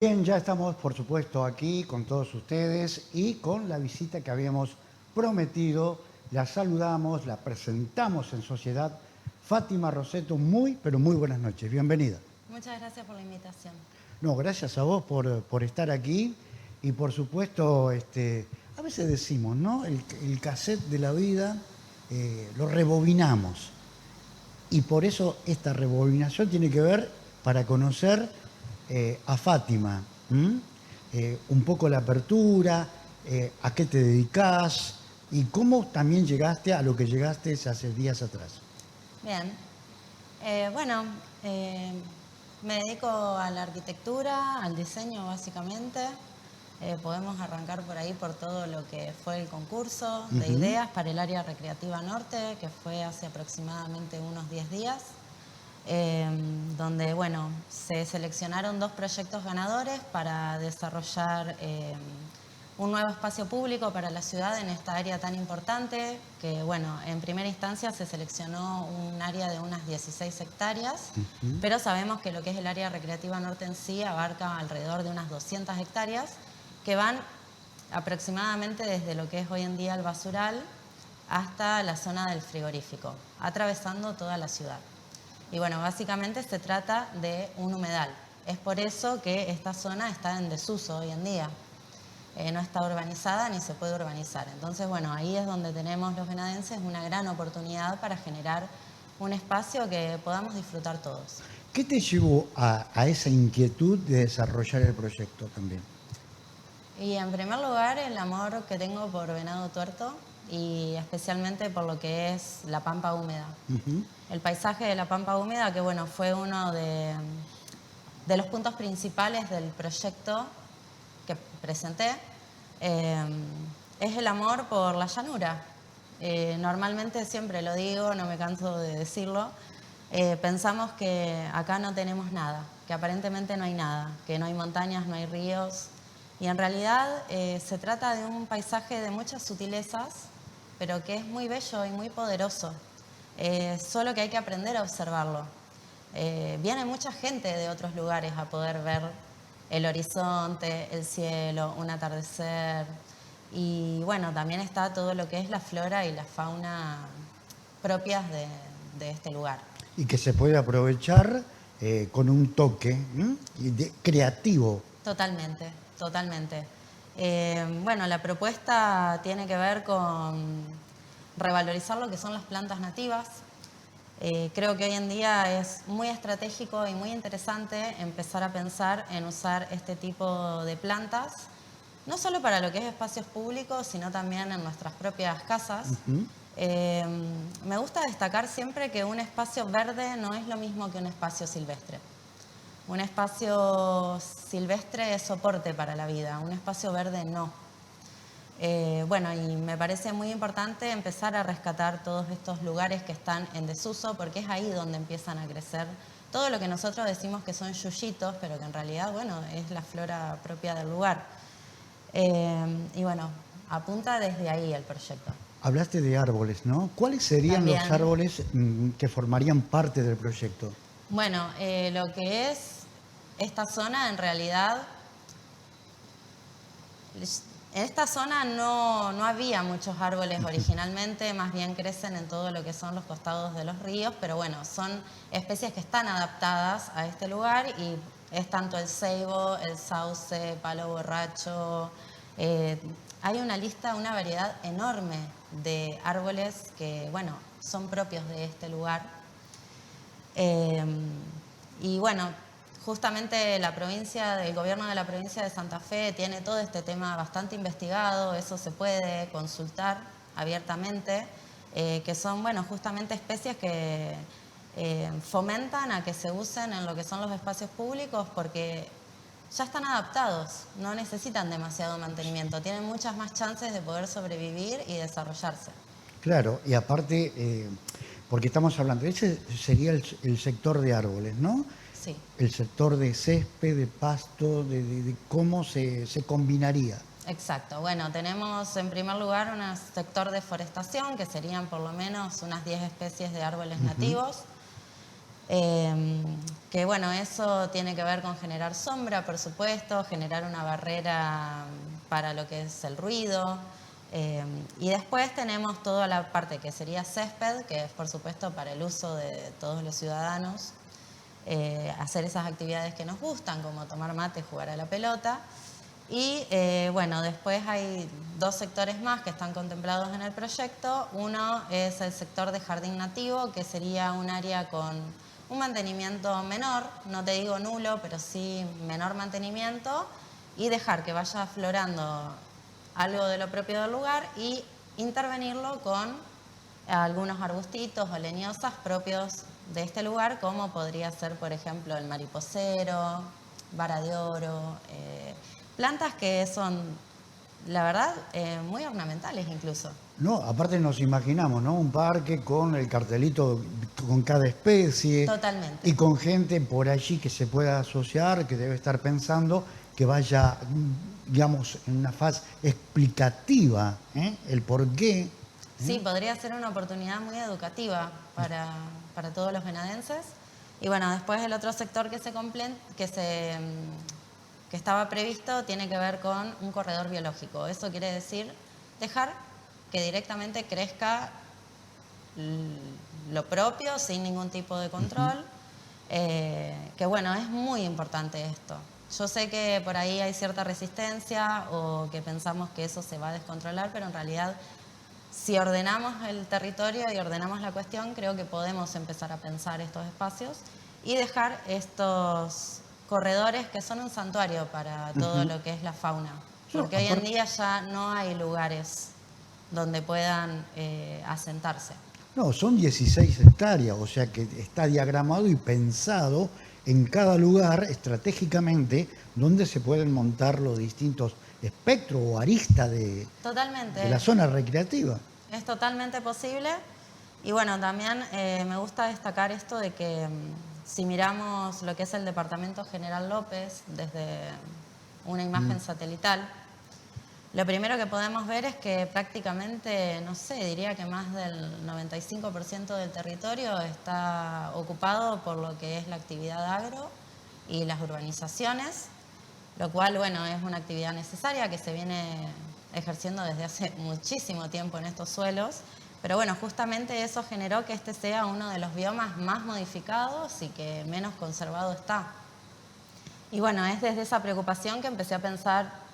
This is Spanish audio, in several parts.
Bien, ya estamos, por supuesto, aquí con todos ustedes y con la visita que habíamos prometido. La saludamos, la presentamos en sociedad. Fátima Roseto, pero muy buenas noches. Bienvenida. Muchas gracias por la invitación. No, gracias a vos por estar aquí y, por supuesto, a veces decimos, ¿no? El cassette de la vida lo rebobinamos y por eso esta rebobinación tiene que ver para conocer a Fátima, un poco la apertura, a qué te dedicás y cómo también llegaste a lo que llegaste hace días atrás. Bien. Bueno, me dedico a la arquitectura, al diseño básicamente. Podemos arrancar por ahí por todo lo que fue el concurso de ideas para el área recreativa norte, que fue hace aproximadamente unos 10 días. Donde bueno, se seleccionaron 2 proyectos ganadores para desarrollar un nuevo espacio público para la ciudad en esta área tan importante, que bueno, en primera instancia se seleccionó un área de unas 16 hectáreas, pero sabemos que lo que es el área recreativa norte en sí abarca alrededor de unas 200 hectáreas, que van aproximadamente desde lo que es hoy en día el basural hasta la zona del frigorífico, atravesando toda la ciudad. Y bueno, básicamente se trata de un humedal. Es por eso que esta zona está en desuso hoy en día. No está urbanizada ni se puede urbanizar. Entonces, bueno, ahí es donde tenemos los venadenses una gran oportunidad para generar un espacio que podamos disfrutar todos. ¿Qué te llevó a esa inquietud de desarrollar el proyecto también? Y en primer lugar, el amor que tengo por Venado Tuerto y especialmente por lo que es la pampa húmeda. El paisaje de la pampa húmeda, que bueno, fue uno de los puntos principales del proyecto que presenté, es el amor por la llanura. Normalmente siempre lo digo, no me canso de decirlo, pensamos que acá no tenemos nada, que aparentemente no hay nada, que no hay montañas, no hay ríos, y en realidad se trata de un paisaje de muchas sutilezas, pero que es muy bello y muy poderoso, solo que hay que aprender a observarlo. Viene mucha gente de otros lugares a poder ver el horizonte, el cielo, un atardecer, y bueno, también está todo lo que es la flora y la fauna propias de este lugar. Y que se puede aprovechar con un toque creativo. Totalmente, totalmente. Bueno, la propuesta tiene que ver con revalorizar lo que son las plantas nativas. Creo que hoy en día es muy estratégico y muy interesante empezar a pensar en usar este tipo de plantas, no solo para lo que es espacios públicos, sino también en nuestras propias casas. Me gusta destacar siempre que un espacio verde no es lo mismo que un espacio silvestre. Un espacio silvestre es soporte para la vida, un espacio verde no. Bueno, y me parece muy importante empezar a rescatar todos estos lugares que están en desuso, porque es ahí donde empiezan a crecer todo lo que nosotros decimos que son yuyitos, pero que en realidad, bueno, es la flora propia del lugar. Y bueno, apunta desde ahí el proyecto. Hablaste de árboles, ¿no? ¿Cuáles serían También, los árboles que formarían parte del proyecto? bueno, lo que es esta zona en realidad, en esta zona no había muchos árboles originalmente, más bien crecen en todo lo que son los costados de los ríos, pero bueno, son especies que están adaptadas a este lugar y es tanto el ceibo, el sauce, palo borracho. Hay una lista, una variedad enorme de árboles que, bueno, son propios de este lugar. Y bueno, justamente el gobierno de la provincia de Santa Fe tiene todo este tema bastante investigado, eso se puede consultar abiertamente, que son, bueno, justamente especies que fomentan a que se usen en lo que son los espacios públicos porque ya están adaptados, no necesitan demasiado mantenimiento, tienen muchas más chances de poder sobrevivir y desarrollarse. Claro, y aparte, porque estamos hablando, ese sería el sector de árboles, ¿no? Sí. El sector de césped, de pasto, de cómo se combinaría. Exacto. Bueno, tenemos en primer lugar un sector de forestación, que serían por lo menos unas 10 especies de árboles nativos. Que bueno, eso tiene que ver con generar sombra, por supuesto, generar una barrera para lo que es el ruido. Y después tenemos toda la parte que sería césped, que es por supuesto para el uso de todos los ciudadanos, hacer esas actividades que nos gustan, como tomar mate, jugar a la pelota. Y bueno, después hay 2 sectores más que están contemplados en el proyecto. Uno es el sector de jardín nativo, que sería un área con un mantenimiento menor, no te digo nulo, pero sí menor mantenimiento, y dejar que vaya aflorando algo de lo propio del lugar y intervenirlo con algunos arbustitos o leñosas propios de este lugar, como podría ser, por ejemplo, el mariposero, vara de oro, plantas que son, la verdad, muy ornamentales incluso. No, aparte nos imaginamos, ¿no? Un parque con el cartelito con cada especie. Totalmente. Y con gente por allí que se pueda asociar, que debe estar pensando que vaya, digamos, en una fase explicativa, el por qué. Sí, podría ser una oportunidad muy educativa para todos los venadenses. Y bueno, después el otro sector que estaba previsto tiene que ver con un corredor biológico. Eso quiere decir dejar que directamente crezca lo propio sin ningún tipo de control. Que bueno, es muy importante esto. Yo sé que por ahí hay cierta resistencia o que pensamos que eso se va a descontrolar, pero en realidad si ordenamos el territorio y ordenamos la cuestión, creo que podemos empezar a pensar estos espacios y dejar estos corredores que son un santuario para todo lo que es la fauna. Porque hoy en día ya no hay lugares donde puedan asentarse. No, son 16 hectáreas, o sea que está diagramado y pensado en cada lugar estratégicamente donde se pueden montar los distintos espectros o aristas de la zona recreativa. Es totalmente posible. Y bueno, también me gusta destacar esto de que si miramos lo que es el departamento General López desde una imagen satelital, lo primero que podemos ver es que prácticamente, no sé, diría que más del 95% del territorio está ocupado por lo que es la actividad agro y las urbanizaciones, lo cual, bueno, es una actividad necesaria que se viene ejerciendo desde hace muchísimo tiempo en estos suelos, pero bueno, justamente eso generó que este sea uno de los biomas más modificados y que menos conservado está. Y bueno, es desde esa preocupación que empecé a pensar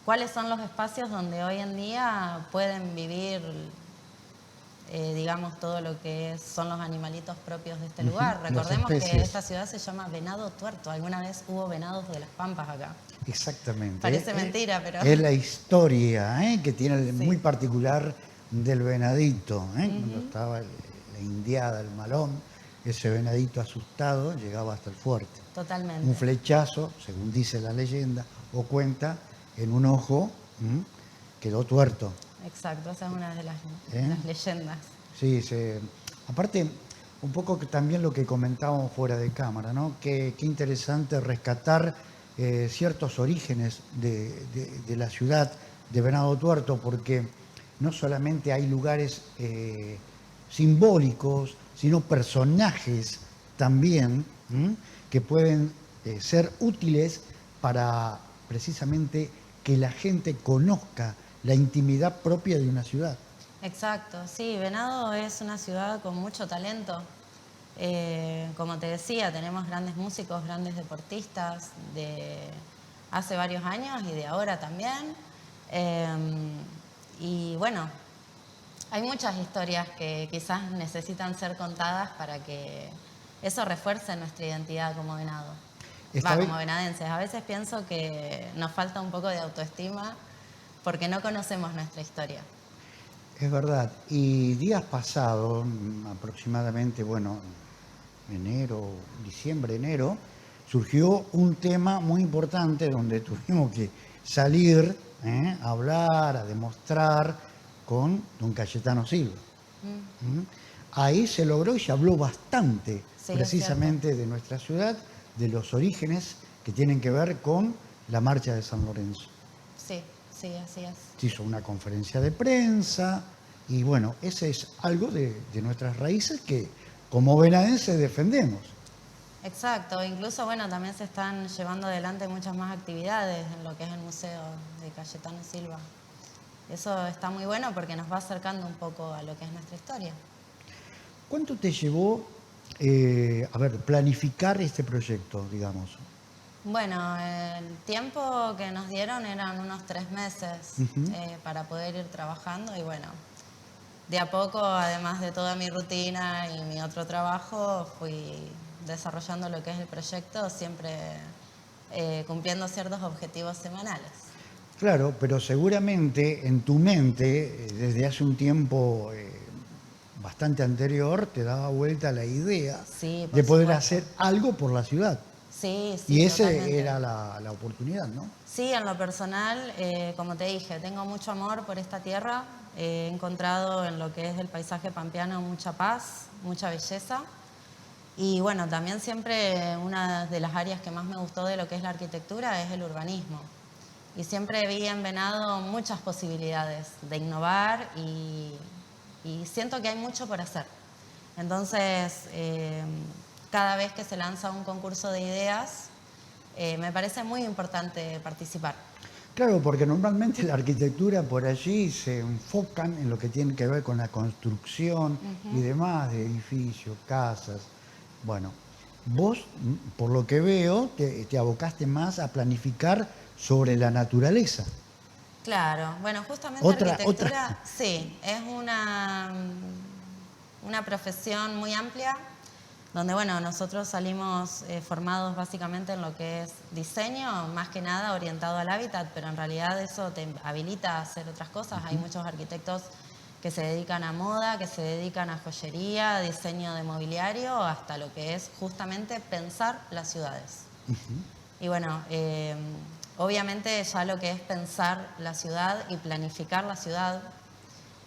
cuáles son los espacios donde hoy en día pueden vivir, digamos, todo lo que son los animalitos propios de este lugar. Recordemos que esta ciudad se llama Venado Tuerto. Alguna vez hubo venados de las Pampas acá. Exactamente. Parece mentira, pero... Es la historia que tiene muy particular del venadito. Cuando estaba la indiada, el malón, ese venadito asustado llegaba hasta el fuerte. Totalmente. Un flechazo, según dice la leyenda, o cuenta, en un ojo quedó tuerto. Exacto, esa es una de las leyendas. Sí, aparte, un poco que también lo que comentábamos fuera de cámara, ¿no? Qué interesante rescatar ciertos orígenes de la ciudad de Venado Tuerto, porque no solamente hay lugares simbólicos, sino personajes también que pueden ser útiles para precisamente que la gente conozca la intimidad propia de una ciudad. Exacto, sí, Venado es una ciudad con mucho talento. Como te decía, tenemos grandes músicos, grandes deportistas de hace varios años y de ahora también. Y bueno, hay muchas historias que quizás necesitan ser contadas para que eso refuerce nuestra identidad como venado. Como venadenses. A veces pienso que nos falta un poco de autoestima porque no conocemos nuestra historia. Es verdad. Y días pasados, aproximadamente, bueno, diciembre, enero, surgió un tema muy importante donde tuvimos que salir a hablar, a demostrar con don Cayetano Silva. Ahí se logró y se habló bastante precisamente de nuestra ciudad, de los orígenes que tienen que ver con la marcha de San Lorenzo. Sí, sí, así es. Se hizo una conferencia de prensa y bueno, ese es algo de nuestras raíces que como venadenses defendemos. Exacto, incluso bueno, también se están llevando adelante muchas más actividades en lo que es el Museo de Cayetano Silva. Eso está muy bueno porque nos va acercando un poco a lo que es nuestra historia. ¿Cuánto te llevó, planificar este proyecto, digamos? Bueno, el tiempo que nos dieron eran unos 3 meses Ujú. para poder ir trabajando y bueno, de a poco, además de toda mi rutina y mi otro trabajo, fui desarrollando lo que es el proyecto, siempre cumpliendo ciertos objetivos semanales. Claro, pero seguramente en tu mente, desde hace un tiempo bastante anterior, te daba vuelta la idea Sí, de por poder supuesto. hacer algo por la ciudad. Sí, sí, Y esa totalmente. era la oportunidad, ¿no? Sí, en lo personal, como te dije, tengo mucho amor por esta tierra. He encontrado en lo que es el paisaje pampeano mucha paz, mucha belleza. Y bueno, también siempre una de las áreas que más me gustó de lo que es la arquitectura es el urbanismo. Y siempre vi en Venado muchas posibilidades de innovar y siento que hay mucho por hacer. Entonces, cada vez que se lanza un concurso de ideas, me parece muy importante participar. Claro, porque normalmente la arquitectura por allí se enfocan en lo que tiene que ver con la construcción y Ujú. demás de edificios, casas. Bueno, vos, por lo que veo, te abocaste más a planificar sobre la naturaleza. Claro, bueno, justamente Otra. arquitectura, sí, es una profesión muy amplia, donde, bueno, nosotros salimos formados básicamente en lo que es diseño, más que nada orientado al hábitat, pero en realidad eso te habilita a hacer otras cosas. Hay muchos arquitectos que se dedican a moda, que se dedican a joyería, diseño de mobiliario, hasta lo que es justamente pensar las ciudades. Y bueno, obviamente ya lo que es pensar la ciudad y planificar la ciudad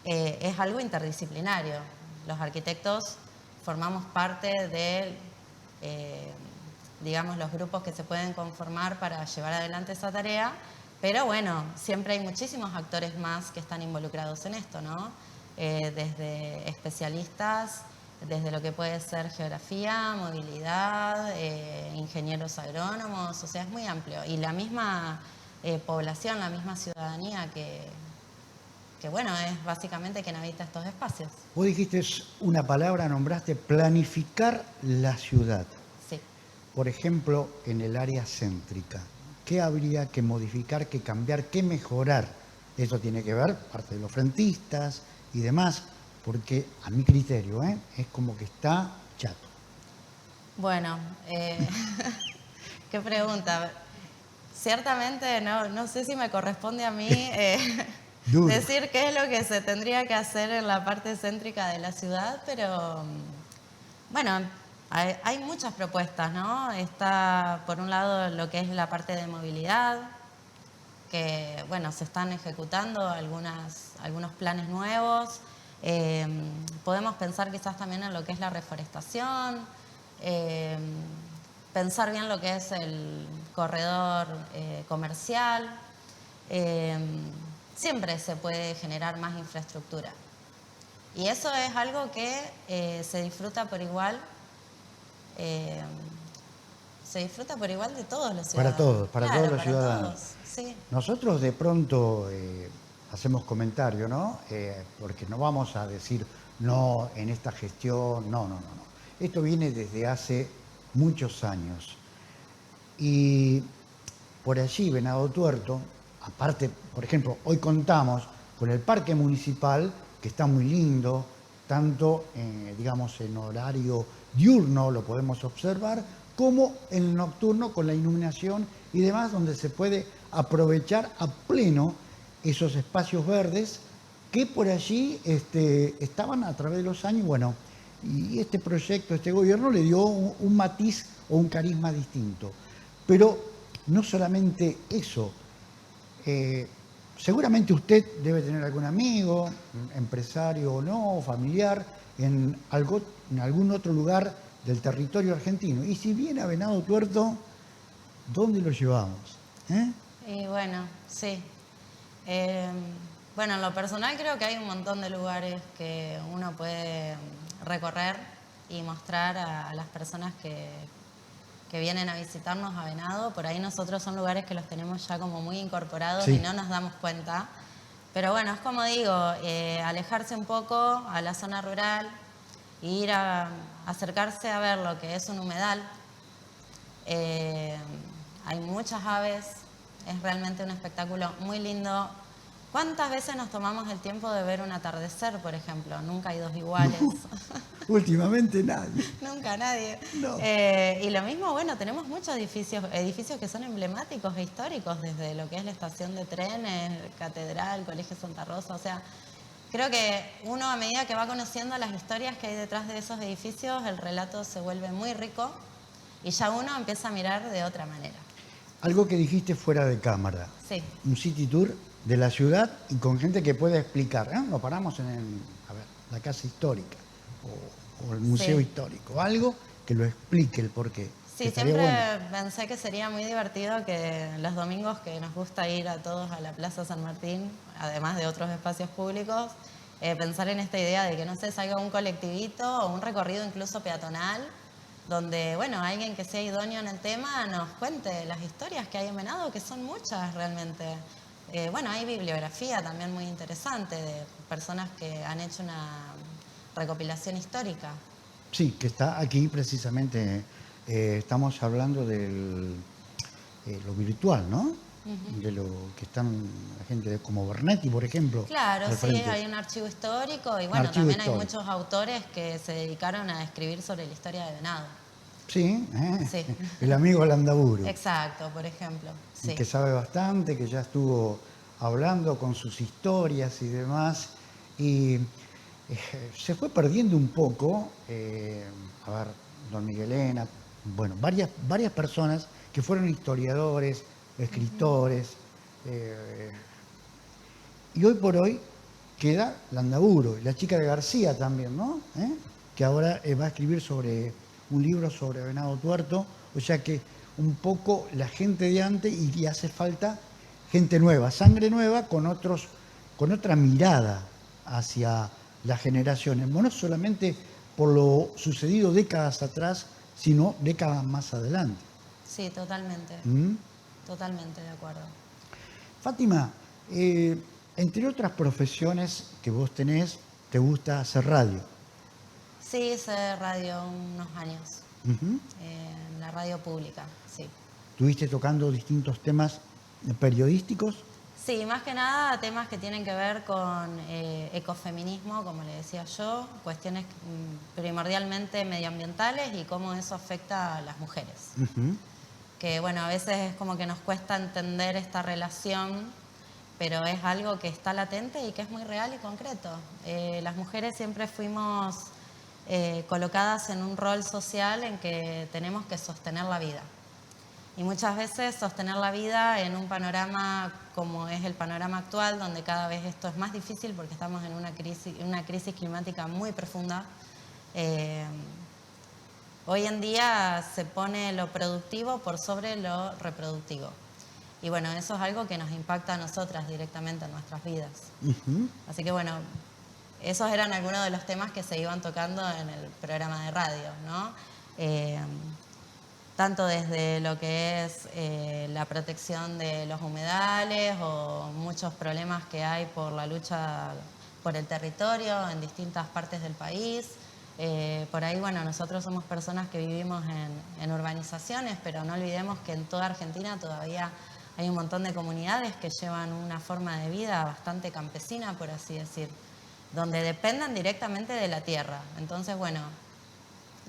es algo interdisciplinario. Los arquitectos formamos parte de, eh, digamos, los grupos que se pueden conformar para llevar adelante esa tarea, pero bueno, siempre hay muchísimos actores más que están involucrados en esto, ¿no? Desde especialistas, desde lo que puede ser geografía, movilidad, ingenieros agrónomos, o sea, es muy amplio. Y la misma población, la misma ciudadanía que bueno, es básicamente quien habita estos espacios. Vos dijiste una palabra, nombraste planificar la ciudad. Sí. Por ejemplo, en el área céntrica. ¿Qué habría que modificar, que cambiar, que mejorar? Eso tiene que ver, parte de los frentistas y demás, porque a mi criterio, es como que está chato. Bueno, qué pregunta. Ciertamente no sé si me corresponde a mí Duro. decir qué es lo que se tendría que hacer en la parte céntrica de la ciudad, pero bueno, hay muchas propuestas, ¿no? Está por un lado lo que es la parte de movilidad, que bueno, se están ejecutando algunos planes nuevos. Eh, Podemos pensar quizás también en lo que es la reforestación, eh, pensar bien lo que es el corredor comercial. Eh, Siempre se puede generar más infraestructura. Y eso es algo que se disfruta por igual. eh, Se disfruta por igual de todos los ciudadanos. Para todos Claro, los para ciudadanos. todos, sí. Nosotros de pronto hacemos comentario, ¿no? Porque no vamos a decir, no, en esta gestión, no. Esto viene desde hace muchos años. Y por allí, Venado Tuerto, aparte, por ejemplo, hoy contamos con el parque municipal, que está muy lindo, tanto, digamos, en horario diurno lo podemos observar, como en el nocturno con la iluminación y demás, donde se puede aprovechar a pleno esos espacios verdes que por allí estaban a través de los años, bueno, y este proyecto, este gobierno le dio un matiz o un carisma distinto. Pero no solamente eso, seguramente usted debe tener algún amigo, empresario o no, familiar, en algún otro lugar del territorio argentino. Y si viene a Venado Tuerto, ¿dónde lo llevamos? Y bueno, sí. Eh, bueno, en lo personal creo que hay un montón de lugares que uno puede recorrer y mostrar a las personas que vienen a visitarnos a Venado, por ahí nosotros son lugares que los tenemos ya como muy incorporados Sí. y no nos damos cuenta. Pero bueno, es como digo, alejarse un poco a la zona rural, ir a acercarse a ver lo que es un humedal. Hay muchas aves, es realmente un espectáculo muy lindo. ¿Cuántas veces nos tomamos el tiempo de ver un atardecer, por ejemplo? Nunca hay dos iguales. Últimamente nadie. Nunca, nadie. No. Y lo mismo, bueno, tenemos muchos edificios que son emblemáticos e históricos, desde lo que es la estación de trenes, Catedral, Colegio Santa Rosa. O sea, creo que uno, a medida que va conociendo las historias que hay detrás de esos edificios, el relato se vuelve muy rico y ya uno empieza a mirar de otra manera. Algo que dijiste fuera de cámara. Sí. Un city tour de la ciudad y con gente que pueda explicar. Nos paramos en la casa histórica o el museo Sí. histórico. Algo que lo explique el porqué. Sí, Estaría siempre bueno. pensé que sería muy divertido que los domingos, que nos gusta ir a todos a la Plaza San Martín, además de otros espacios públicos, pensar en esta idea de que, no sé, salga un colectivito o un recorrido incluso peatonal, donde, bueno, alguien que sea idóneo en el tema nos cuente las historias que hay en Venado, que son muchas realmente. Bueno, hay bibliografía también muy interesante de personas que han hecho una recopilación histórica. Sí, que está aquí precisamente. Estamos hablando de lo virtual, ¿no? De lo que están la gente como Bernetti, por ejemplo. Claro, al sí, frente. hay un archivo histórico y bueno, Archivo también hay histórico. muchos autores que se dedicaron a escribir sobre la historia de Venado. Sí, Sí. el amigo Landaburu. Exacto, por ejemplo. Sí. Que sabe bastante, que ya estuvo hablando con sus historias y demás. Y se fue perdiendo un poco, don Miguelena, bueno, varias personas que fueron historiadores, escritores, y hoy por hoy queda Landaburu, y la chica de García también, ¿no? Que ahora va a escribir un libro sobre Venado Tuerto, o sea que un poco la gente de antes y hace falta gente nueva, sangre nueva con otra mirada hacia las generaciones, no solamente por lo sucedido décadas atrás, sino décadas más adelante. Sí, totalmente. ¿Mm? Totalmente de acuerdo. Fátima, entre otras profesiones que vos tenés, te gusta hacer radio. Sí, hice radio unos años, Ujú. en la radio pública, sí. ¿Estuviste tocando distintos temas periodísticos? Sí, más que nada temas que tienen que ver con ecofeminismo, como le decía yo, cuestiones primordialmente medioambientales y cómo eso afecta a las mujeres. Ujú. Que bueno, a veces es como que nos cuesta entender esta relación, pero es algo que está latente y que es muy real y concreto. Las mujeres siempre fuimos colocadas en un rol social en que tenemos que sostener la vida. Y muchas veces sostener la vida en un panorama como es el panorama actual, donde cada vez esto es más difícil porque estamos en una crisis climática muy profunda. Hoy en día se pone lo productivo por sobre lo reproductivo. Y bueno, eso es algo que nos impacta a nosotras directamente en nuestras vidas. Ujú. Así que bueno, esos eran algunos de los temas que se iban tocando en el programa de radio, ¿no? Tanto desde lo que es la protección de los humedales o muchos problemas que hay por la lucha por el territorio en distintas partes del país. Por ahí, bueno, nosotros somos personas que vivimos en urbanizaciones, pero no olvidemos que en toda Argentina todavía hay un montón de comunidades que llevan una forma de vida bastante campesina, por así decir, donde dependen directamente de la tierra. Entonces, bueno,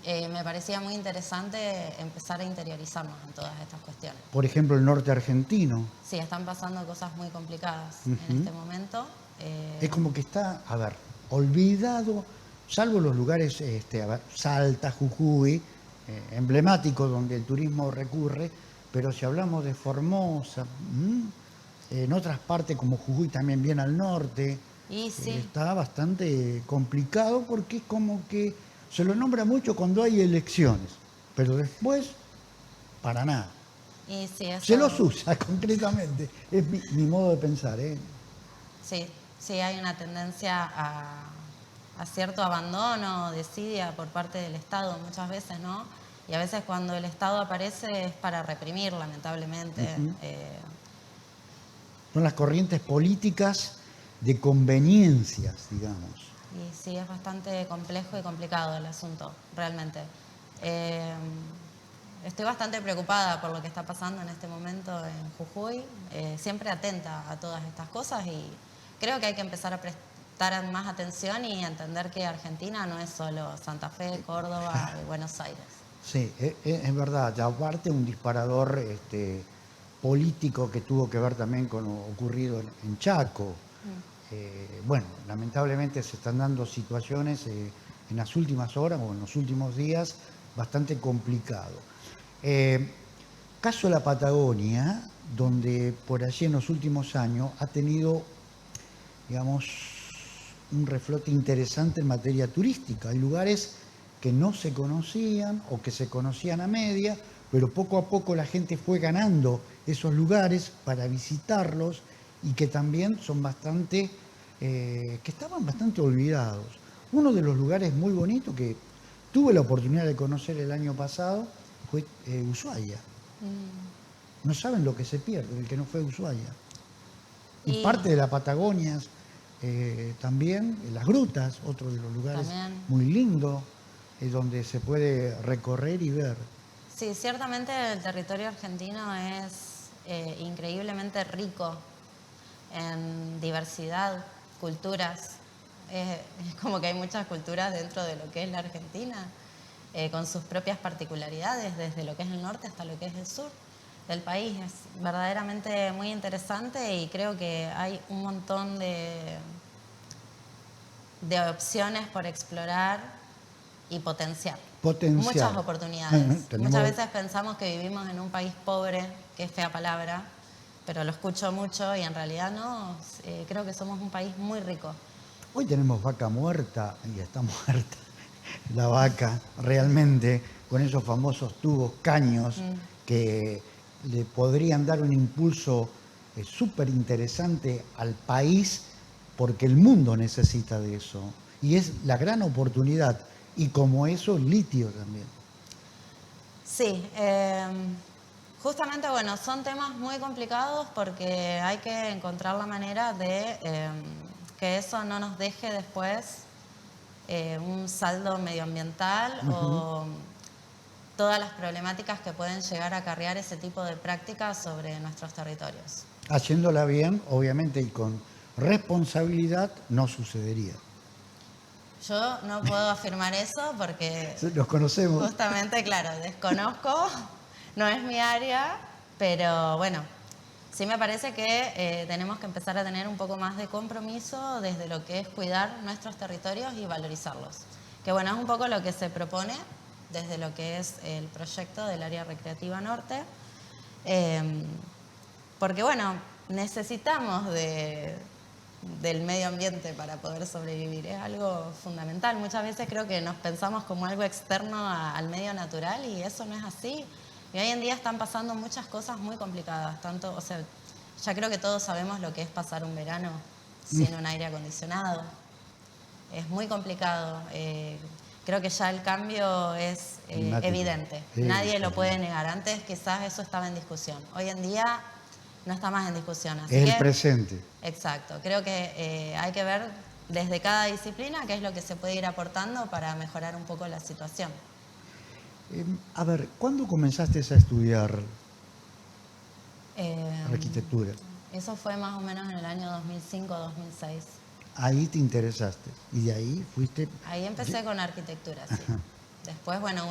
me parecía muy interesante empezar a interiorizarnos en todas estas cuestiones. Por ejemplo, el norte argentino. Sí, están pasando cosas muy complicadas Ujú. en este momento. Es como que está, olvidado, salvo los lugares, Salta, Jujuy, emblemáticos donde el turismo recurre, pero si hablamos de Formosa, en otras partes como Jujuy también bien al norte, Y sí, está bastante complicado porque es como que se lo nombra mucho cuando hay elecciones, pero después, para nada. y sí, eso, Se los usa concretamente, es mi modo de pensar, ¿eh? sí, hay una tendencia a cierto abandono, desidia por parte del Estado muchas veces, ¿no? Y a veces cuando el Estado aparece es para reprimir, lamentablemente. Son las corrientes políticas de conveniencias, digamos. Y sí, es bastante complejo y complicado el asunto, realmente. Eh, Estoy bastante preocupada por lo que está pasando en este momento en Jujuy, siempre atenta a todas estas cosas y creo que hay que empezar a prestar más atención y entender que Argentina no es solo Santa Fe, Córdoba y Buenos Aires. Sí, es verdad. Y aparte un disparador político que tuvo que ver también con lo ocurrido en Chaco. Bueno, lamentablemente se están dando situaciones en las últimas horas o en los últimos días bastante complicado. Caso de la Patagonia, donde por allí en los últimos años ha tenido, digamos, un reflote interesante en materia turística. Hay lugares que no se conocían o que se conocían a media, pero poco a poco la gente fue ganando esos lugares para visitarlos y que también son bastante, que estaban bastante olvidados. Uno de los lugares muy bonitos que tuve la oportunidad de conocer el año pasado fue Ushuaia. No saben lo que se pierde el que no fue a Ushuaia. Y parte de la Patagonia también, las grutas, otro de los lugares también muy lindo, donde se puede recorrer y ver. Sí, ciertamente el territorio argentino es increíblemente rico en diversidad, culturas. Es como que hay muchas culturas dentro de lo que es la Argentina, con sus propias particularidades, desde lo que es el norte hasta lo que es el sur del país. Es verdaderamente muy interesante y creo que hay un montón de opciones por explorar y potenciar. Muchas oportunidades. Muchas veces pensamos que vivimos en un país pobre, que es fea palabra, pero lo escucho mucho y en realidad no, creo que somos un país muy rico. Hoy tenemos vaca muerta y está muerta la vaca realmente, con esos famosos tubos, caños, que le podrían dar un impulso súper interesante al país porque el mundo necesita de eso. Y es la gran oportunidad. Y como eso, litio también. Sí, justamente, bueno, son temas muy complicados porque hay que encontrar la manera de que eso no nos deje después un saldo medioambiental o todas las problemáticas que pueden llegar a acarrear ese tipo de prácticas sobre nuestros territorios. Haciéndola bien, obviamente, y con responsabilidad, no sucedería. Yo no puedo afirmar eso porque... Los conocemos. Justamente, claro, desconozco, no es mi área, pero bueno, sí me parece que tenemos que empezar a tener un poco más de compromiso desde lo que es cuidar nuestros territorios y valorizarlos. Que bueno, es un poco lo que se propone desde lo que es el proyecto del Área Recreativa Norte, porque bueno, necesitamos del medio ambiente para poder sobrevivir, es algo fundamental. Muchas veces creo que nos pensamos como algo externo al medio natural y eso no es así. Y hoy en día están pasando muchas cosas muy complicadas, tanto, o sea, ya creo que todos sabemos lo que es pasar un verano sin un aire acondicionado. Es muy complicado. Creo que ya el cambio es evidente. Nadie lo puede negar. Antes quizás eso estaba en discusión. Hoy en día no está más en discusión. Así es el presente. Exacto. Creo que hay que ver desde cada disciplina qué es lo que se puede ir aportando para mejorar un poco la situación. A ver, ¿cuándo comenzaste a estudiar arquitectura? Eso fue más o menos en el año 2005-2006. Ahí te interesaste y de ahí fuiste... Ahí empecé con arquitectura, sí. Ajá. Después, bueno,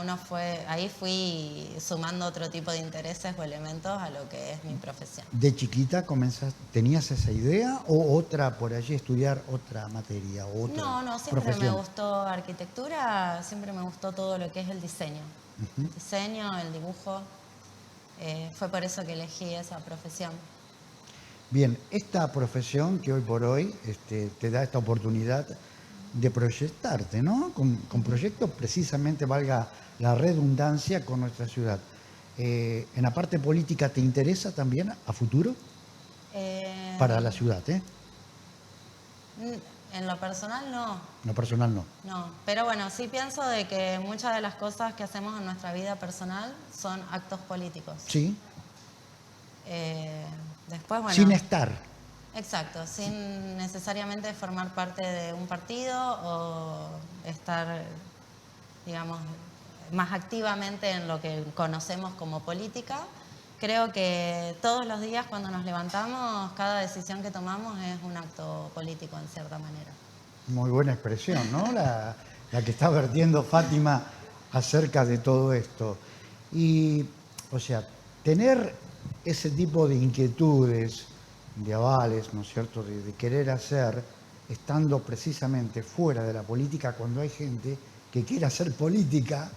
ahí fui sumando otro tipo de intereses o elementos a lo que es mi profesión. ¿De chiquita tenías esa idea o otra por allí, estudiar otra materia? No, siempre me gustó arquitectura, siempre me gustó todo lo que es el diseño. El diseño, el dibujo, fue por eso que elegí esa profesión. Bien, esta profesión que hoy por hoy te da esta oportunidad de proyectarte, ¿no? Con proyectos precisamente, valga la redundancia, con nuestra ciudad. ¿En la parte política te interesa también a futuro? Para la ciudad, En lo personal no, En lo personal no. no. Pero bueno, sí pienso de que muchas de las cosas que hacemos en nuestra vida personal son actos políticos. Sí. Después, bueno. Sin estar. Exacto, sin necesariamente formar parte de un partido o estar, digamos, más activamente en lo que conocemos como política. Creo que todos los días cuando nos levantamos, cada decisión que tomamos es un acto político en cierta manera. Muy buena expresión, ¿no? La que está vertiendo Fátima acerca de todo esto. Y, o sea, tener ese tipo de inquietudes, de avales, ¿no es cierto?, de querer hacer, estando precisamente fuera de la política, cuando hay gente que quiere hacer política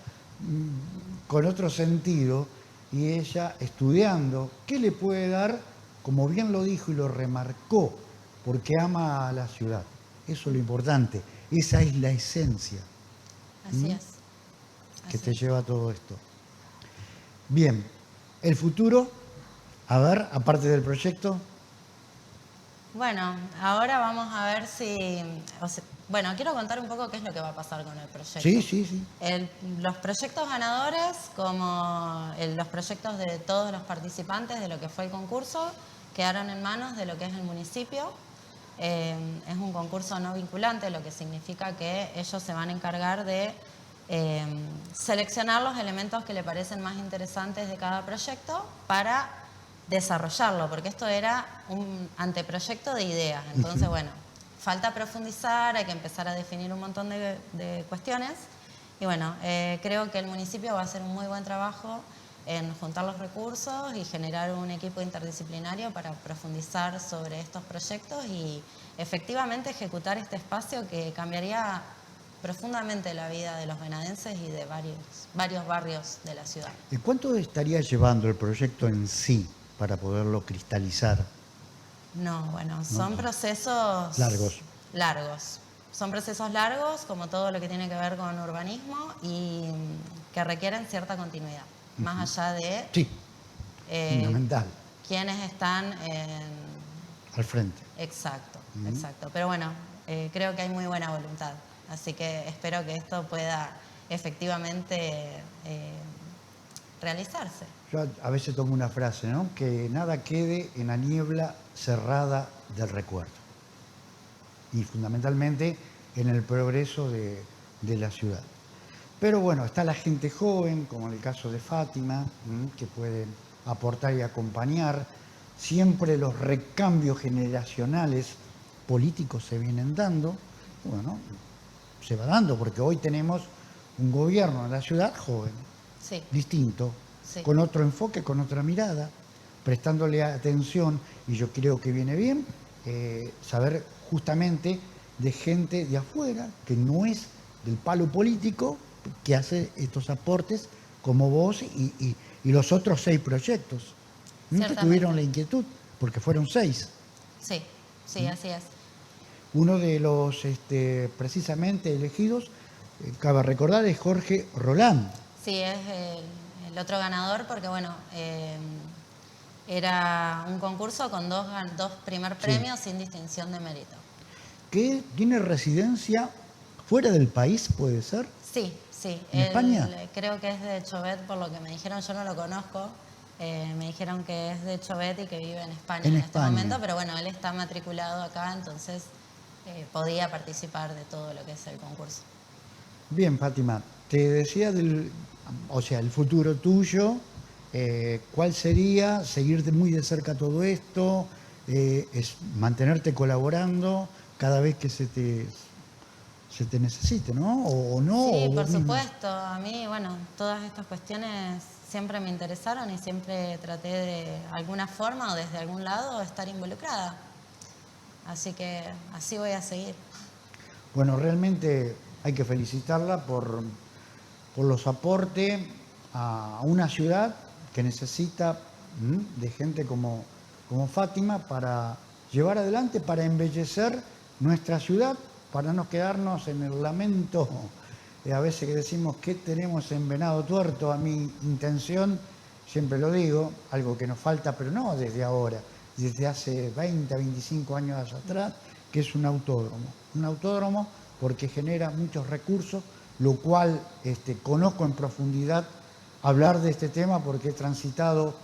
con otro sentido, y ella estudiando, ¿qué le puede dar? Como bien lo dijo y lo remarcó, porque ama a la ciudad. Eso es lo importante, esa es la esencia. Así es. Que te lleva a todo esto. Bien, el futuro, a ver, aparte del proyecto. Bueno, ahora vamos a ver si... bueno, quiero contar un poco qué es lo que va a pasar con el proyecto. Sí. Los proyectos ganadores, como los proyectos de todos los participantes de lo que fue el concurso, quedaron en manos de lo que es el municipio. Es un concurso no vinculante, lo que significa que ellos se van a encargar de seleccionar los elementos que le parecen más interesantes de cada proyecto para desarrollarlo, porque esto era un anteproyecto de ideas. Entonces, bueno, falta profundizar, hay que empezar a definir un montón de cuestiones. Y bueno, creo que el municipio va a hacer un muy buen trabajo en juntar los recursos y generar un equipo interdisciplinario para profundizar sobre estos proyectos y efectivamente ejecutar este espacio que cambiaría profundamente la vida de los venadenses y de varios barrios de la ciudad. ¿Y cuánto estaría llevando el proyecto en sí para poderlo cristalizar? No, bueno, son procesos largos. Son procesos largos, como todo lo que tiene que ver con urbanismo y que requieren cierta continuidad, más allá de fundamental. quienes están al frente. Exacto. Pero bueno, creo que hay muy buena voluntad, así que espero que esto pueda efectivamente realizarse. Yo a veces tomo una frase, ¿no? Que nada quede en la niebla cerrada del recuerdo. Y fundamentalmente en el progreso de la ciudad. Pero bueno, está la gente joven, como en el caso de Fátima, que pueden aportar y acompañar. Siempre los recambios generacionales políticos se vienen dando. Bueno, se va dando porque hoy tenemos un gobierno en la ciudad joven, distinto, con otro enfoque, con otra mirada, prestándole atención, y yo creo que viene bien saber justamente de gente de afuera, que no es del palo político, que hace estos aportes como vos y los otros 6 proyectos. Que tuvieron la inquietud, porque fueron 6. Sí, así es. Uno de los precisamente elegidos, cabe recordar, es Jorge Roland. Sí, es el otro ganador porque, bueno, era un concurso con dos primer premios sin distinción de mérito. ¿Que tiene residencia fuera del país, puede ser? Sí. ¿En España? Creo que es de Chovet, por lo que me dijeron, yo no lo conozco. Me dijeron que es de Chovet y que vive en España en este momento, pero bueno, él está matriculado acá, entonces podía participar de todo lo que es el concurso. Bien, Fátima, te decía el futuro tuyo, ¿cuál sería? ¿Seguirte muy de cerca todo esto? ¿Es mantenerte colaborando cada vez que se te necesite, ¿no? ¿O no? Sí, por supuesto. A mí, bueno, todas estas cuestiones siempre me interesaron y siempre traté de alguna forma o desde algún lado estar involucrada. Así que así voy a seguir. Bueno, realmente hay que felicitarla por los aportes a una ciudad que necesita de gente como Fátima para llevar adelante, para embellecer nuestra ciudad, para no quedarnos en el lamento a veces que decimos ¿qué tenemos en Venado Tuerto? A mi intención, siempre lo digo, algo que nos falta, pero no desde ahora, desde hace 20, 25 años atrás, que es un autódromo. Un autódromo porque genera muchos recursos, lo cual conozco en profundidad hablar de este tema porque he transitado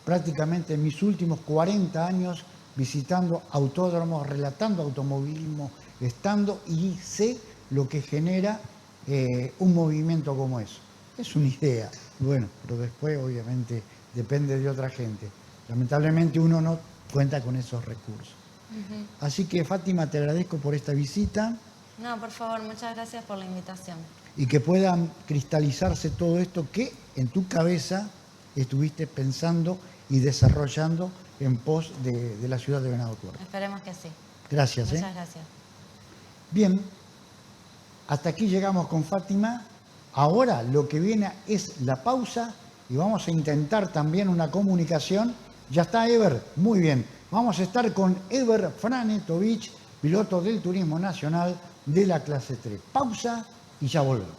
prácticamente mis últimos 40 años visitando autódromos, relatando automovilismo, estando y sé lo que genera un movimiento como eso. Es una idea, bueno, pero después obviamente depende de otra gente. Lamentablemente uno no cuenta con esos recursos. Así que Fátima, te agradezco por esta visita. No, por favor, muchas gracias por la invitación. Y que puedan cristalizarse todo esto que en tu cabeza estuviste pensando y desarrollando en pos de la ciudad de Venado Tuerto. Esperemos que sí. Gracias. Muchas gracias. Bien, hasta aquí llegamos con Fátima. Ahora lo que viene es la pausa y vamos a intentar también una comunicación. Ya está Ever, muy bien. Vamos a estar con Ever Franetovich, piloto del Turismo Nacional de la clase 3. Pausa y ya volvemos.